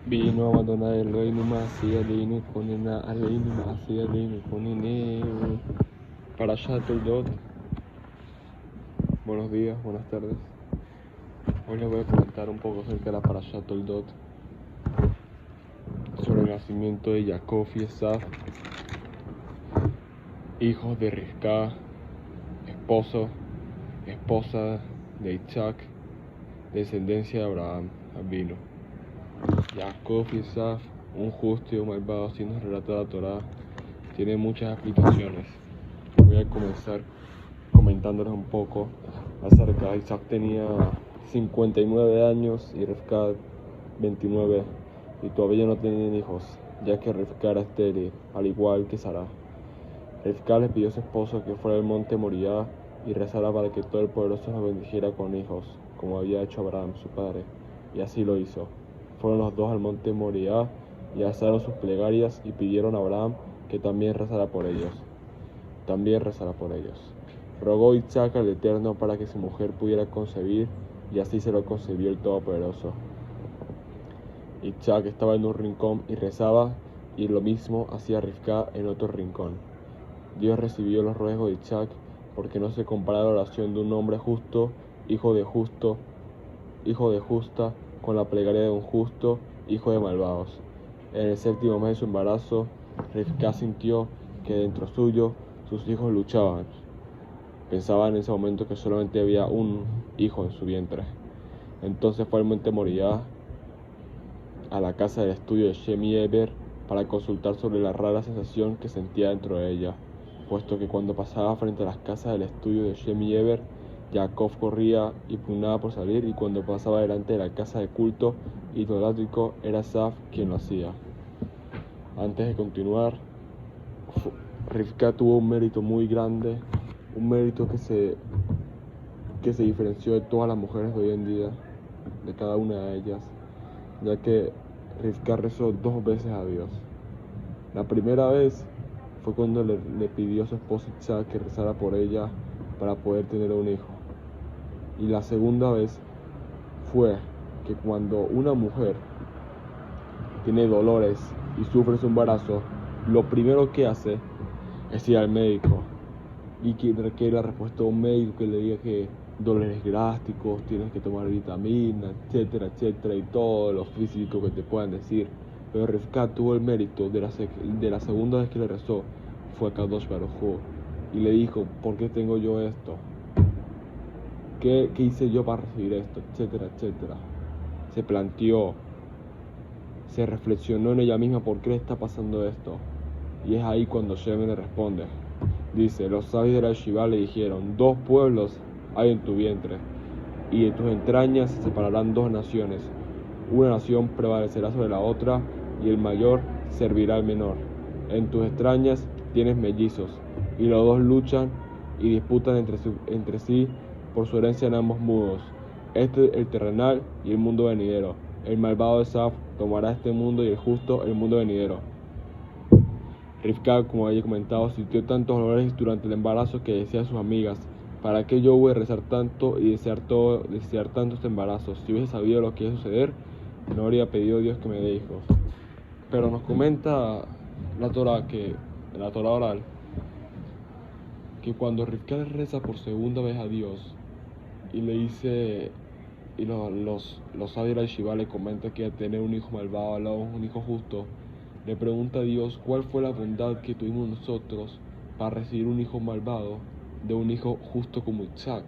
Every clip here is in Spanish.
Vino a abandonar el reino Masía Leinu Konina Aleinu Masía Leinu Konine Parashat Toldot. Buenos días, buenas tardes. Hoy les voy a comentar un poco acerca de la Parashat Toldot, sobre el nacimiento de Jacob y Esaf, hijos de Rivka, esposa de Isaac, descendencia de Abraham, Abino. Jacob y Esaf, un justo y un malvado, si nos relata la Torá, tiene muchas explicaciones. Voy a comenzar comentándoles un poco acerca. Isaac tenía 59 años y Rivka 29, y todavía no tenían hijos, ya que Rivka era estéril, al igual que Sara. Rivka le pidió a su esposo que fuera al monte Moriah y rezara para que todo el poderoso los bendijera con hijos, como había hecho Abraham, su padre, y así lo hizo. Fueron los dos al monte Moriah y alzaron sus plegarias y pidieron a Abraham que también rezara por ellos. Rogó Isaac al Eterno para que su mujer pudiera concebir, y así se lo concedió el Todopoderoso. Isaac estaba en un rincón y rezaba, y lo mismo hacía Rivka en otro rincón. Dios recibió los ruegos de Isaac, porque no se compara la oración de un hombre justo, hijo de justa, con la plegaria de un justo, hijo de malvados. En el 7º mes de su embarazo, Rivka sintió que dentro suyo sus hijos luchaban. Pensaba en ese momento que solamente había un hijo en su vientre. Entonces fue al monte Moriah, a la casa de estudio de Shem y Eber, para consultar sobre la rara sensación que sentía dentro de ella, puesto que cuando pasaba frente a las casas del estudio de Shem y Eber, Jacob corría y pugnaba por salir, y cuando pasaba delante de la casa de culto idolátrico, era Esaf quien lo hacía. Antes de continuar, Rivka tuvo un mérito muy grande, un mérito que se diferenció de todas las mujeres de hoy en día, de cada una de ellas, ya que Rivka rezó 2 veces a Dios. La primera vez fue cuando le pidió a su esposo Isaac que rezara por ella para poder tener un hijo. Y la segunda vez fue que cuando una mujer tiene dolores y sufre su embarazo, lo primero que hace es ir al médico y que requiere la respuesta de un médico que le diga que dolores drásticos, tienes que tomar vitaminas, etcétera, y todo lo físico que te puedan decir. Pero Rivka tuvo el mérito de la segunda vez que le rezó, fue a Kadosh Baruj Hu, y le dijo: ¿por qué tengo yo esto? ¿Qué hice yo para recibir esto? Etcétera. Se planteó, se reflexionó en ella misma por qué le está pasando esto. Y es ahí cuando Shem le responde. Dice: los sabios de la Yeshiva le dijeron: 2 pueblos hay en tu vientre, y de tus entrañas se separarán 2 naciones. Una nación prevalecerá sobre la otra, y el mayor servirá al menor. En tus entrañas tienes mellizos, y los 2 luchan y disputan entre sí por su herencia en ambos mundos, el terrenal y el mundo venidero. El malvado Esaf tomará este mundo, y el justo el mundo venidero. Rivka, como había comentado, sintió tantos dolores durante el embarazo que decía a sus amigas: ¿para qué yo voy a rezar tanto y desear tanto este embarazo? Si hubiese sabido lo que iba a suceder, no habría pedido a Dios que me dé hijos. Pero nos comenta la Torá oral, que cuando Rivka le reza por segunda vez a Dios y le dice, y los sabios de la Yeshiva le comentan que al tener un hijo malvado al lado de un hijo justo, le pregunta a Dios cuál fue la bondad que tuvimos nosotros para recibir un hijo malvado de un hijo justo como Isaac.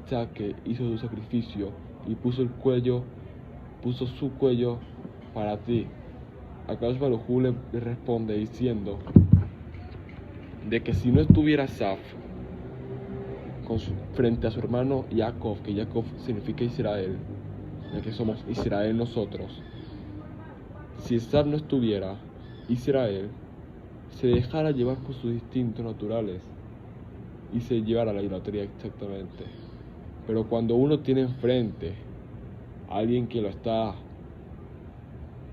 Isaac, que hizo su sacrificio y puso su cuello para ti. Akadosh Baruj Hu le responde diciendo de que si no estuviera Esaf frente a su hermano Jacob, que Jacob significa Israel, ya que somos Israel nosotros, si Esaf no estuviera, Israel se dejara llevar por sus instintos naturales y se llevara a la idolatría exactamente. Pero cuando uno tiene enfrente a alguien que lo está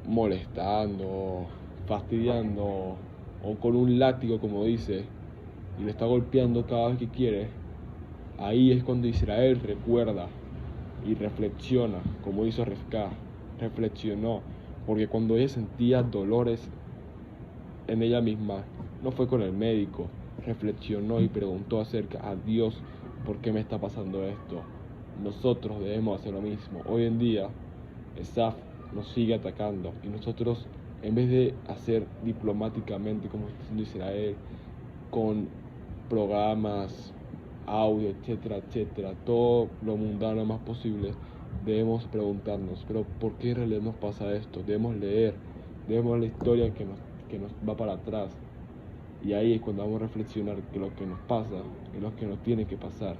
molestando, fastidiando, o con un látigo, como dice, y le está golpeando cada vez que quiere, ahí es cuando Israel recuerda y reflexiona, como hizo Rivka, reflexionó porque cuando ella sentía dolores en ella misma, no fue con el médico, reflexionó y preguntó acerca a Dios, ¿por qué me está pasando esto? Nosotros debemos hacer lo mismo. Hoy en día, Esaf nos sigue atacando y nosotros, en vez de hacer diplomáticamente como está haciendo Israel, con programas, audio, etcétera, etcétera, todo lo mundano más posible, debemos preguntarnos, pero ¿por qué en realidad nos pasa esto? Debemos leer la historia que nos va para atrás, y ahí es cuando vamos a reflexionar que lo que nos pasa es lo que nos tiene que pasar.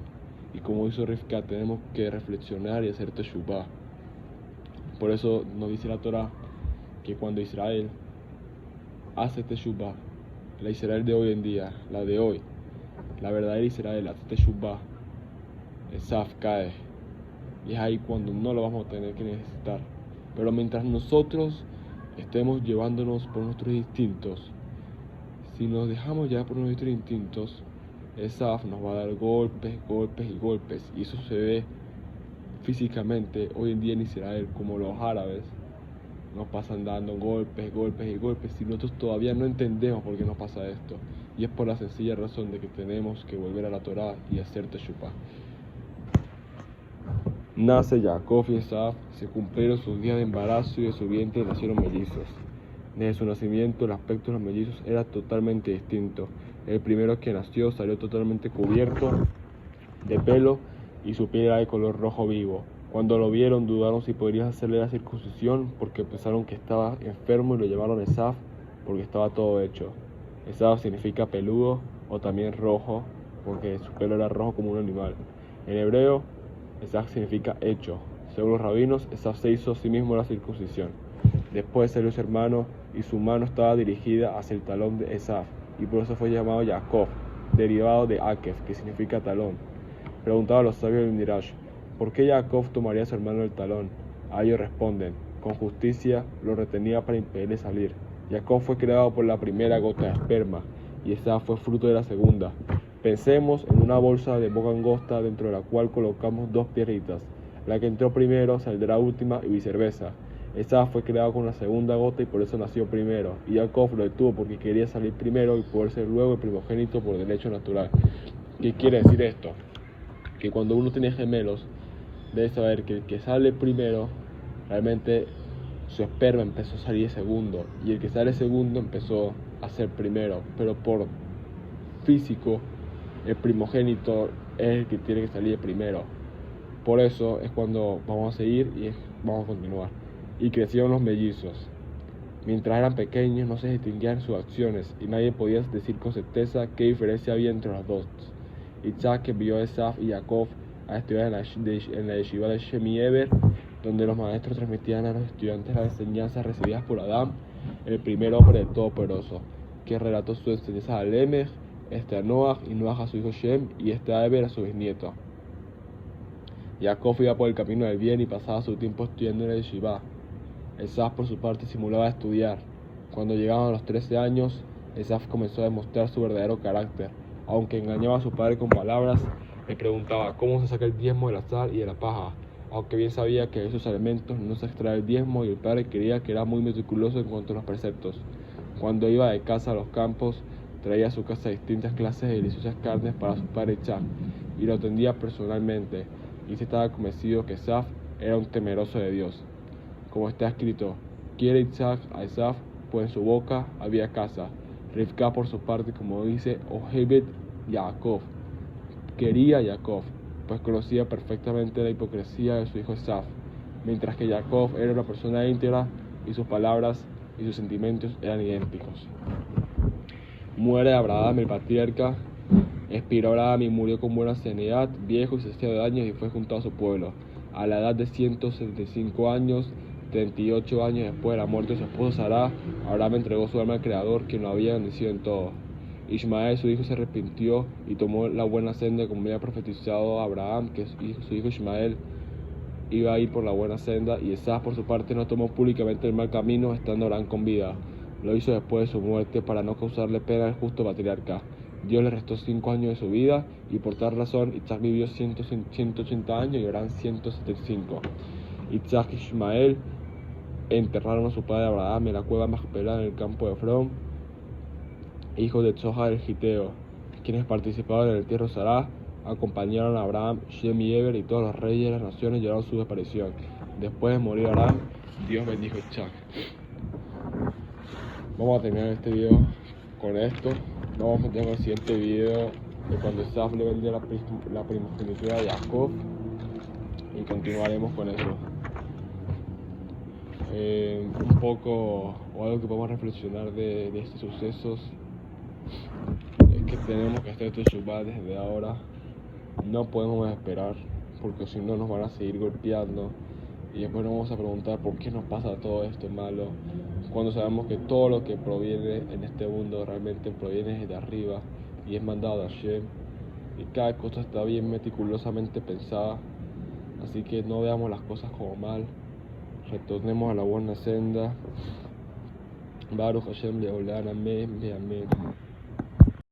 Y como hizo Rivka, tenemos que reflexionar y hacer teshuvah. Por eso nos dice la Torah que cuando Israel hace teshuvah, la Israel de hoy en día, la de hoy, la verdadera Israel hace teshuvah, Esaf cae. Y es ahí cuando no lo vamos a tener que necesitar. Pero mientras nosotros estemos llevándonos por nuestros instintos, si nos dejamos llevar por nuestros instintos, Esaf nos va a dar golpes, golpes y golpes. Y eso se ve físicamente hoy en día en Israel, como los árabes nos pasan dando golpes, golpes y golpes, y nosotros todavía no entendemos por qué nos pasa esto. Y es por la sencilla razón de que tenemos que volver a la Torah y hacer teshuvah. Nace Jacob y Esaf, se cumplieron sus días de embarazo y de su vientre nacieron mellizos. Desde su nacimiento el aspecto de los mellizos era totalmente distinto. El primero que nació salió totalmente cubierto de pelo y su piel era de color rojo vivo. Cuando lo vieron dudaron si podrían hacerle la circuncisión porque pensaron que estaba enfermo y lo llevaron a Esaf porque estaba todo hecho. Esaf significa peludo o también rojo porque su pelo era rojo como un animal. En hebreo, Esaf significa hecho. Según los rabinos, Esaf se hizo a sí mismo la circuncisión. Después salió su hermano y su mano estaba dirigida hacia el talón de Esaf y por eso fue llamado Jacob, derivado de Akef, que significa talón. Preguntaba a los sabios del Midrash, ¿por qué Jacob tomaría a su hermano el talón? A ellos responden, con justicia lo retenía para impedirle salir. Jacob fue creado por la primera gota de esperma y Esaf fue fruto de la segunda. Pensemos en una bolsa de boca angosta dentro de la cual colocamos dos piedritas. La que entró primero saldrá última y viceversa. Esaf fue creado con la segunda gota y por eso nació primero. Y Jacob lo detuvo porque quería salir primero y poder ser luego el primogénito por derecho natural. ¿Qué quiere decir esto? Que cuando uno tiene gemelos, debe saber que el que sale primero, realmente su esperma empezó a salir segundo. Y el que sale segundo empezó a ser primero. Pero por físico, el primogénito es el que tiene que salir primero. Por eso es cuando vamos a seguir y vamos a continuar. Y crecieron los mellizos. Mientras eran pequeños no se distinguían sus acciones y nadie podía decir con certeza qué diferencia había entre los dos. Isaac envió a Esaf y Jacob a estudiar en la yeshiva de Shemi Eber, donde los maestros transmitían a los estudiantes las enseñanzas recibidas por Adán, el primer hombre del Todopoderoso, que relató su enseñanza a Lemech, a Noach y Noach a su hijo Shem y a Eber a su bisnieto. Jacob iba por el camino del bien y pasaba su tiempo estudiando en la yeshiva. Esaf por su parte simulaba estudiar. Cuando llegaban a los 13 años, Esaf comenzó a demostrar su verdadero carácter. Aunque engañaba a su padre con palabras, le preguntaba cómo se saca el diezmo de la sal y de la paja, aunque bien sabía que de esos alimentos no se extrae el diezmo y el padre creía que era muy meticuloso en cuanto a los preceptos. Cuando iba de casa a los campos, traía a su casa distintas clases de deliciosas carnes para su padre Isaac y lo atendía personalmente, y se estaba convencido que Esaf era un temeroso de Dios. Como está escrito, quiere Isaac a Esaf, pues en su boca había casa. Rivka por su parte, como dice, Ohebet Jacob, quería a Jacob, pues conocía perfectamente la hipocresía de su hijo Esaf, mientras que Jacob era una persona íntegra y sus palabras y sus sentimientos eran idénticos. Muere Abraham el patriarca, expiró Abraham y murió con buena sanidad, viejo y saciado de años y fue junto a su pueblo. A la edad de 175 años, 38 años después de la muerte de su esposa Sará, Abraham entregó su alma al Creador, quien lo había bendecido en todo. Ismael, su hijo, se arrepintió y tomó la buena senda como había profetizado Abraham, que su hijo Ismael iba a ir por la buena senda, y Esaf por su parte no tomó públicamente el mal camino, estando Abraham con vida. Lo hizo después de su muerte para no causarle pena al justo patriarca. Dios le restó 5 años de su vida y por tal razón Isaac vivió 180 años y Abraham 175. Isaac y Ismael enterraron a su padre Abraham en la cueva Macpelá en el campo de Efrón, hijo de Zohar el Giteo, quienes participaron en el entierro de Sará, acompañaron a Abraham, Shem y Eber, y todos los reyes de las naciones lloraron su desaparición. Después de morir Abraham, Dios bendijo a Isaac. Vamos a terminar este video con esto. Vamos a continuar con el siguiente video de cuando Esaf le vendió la primogenitura de Jacob, y continuaremos con eso. Un poco, o algo que podemos reflexionar de estos sucesos, es que tenemos que hacer este Shabbat desde ahora. No podemos esperar, porque si no nos van a seguir golpeando y después nos vamos a preguntar por qué nos pasa todo esto malo, cuando sabemos que todo lo que proviene en este mundo realmente proviene desde arriba y es mandado de Hashem, y cada cosa está bien meticulosamente pensada. Así que no veamos las cosas como mal, retornemos a la buena senda. Baruch Hashem Leolam, amén, amén.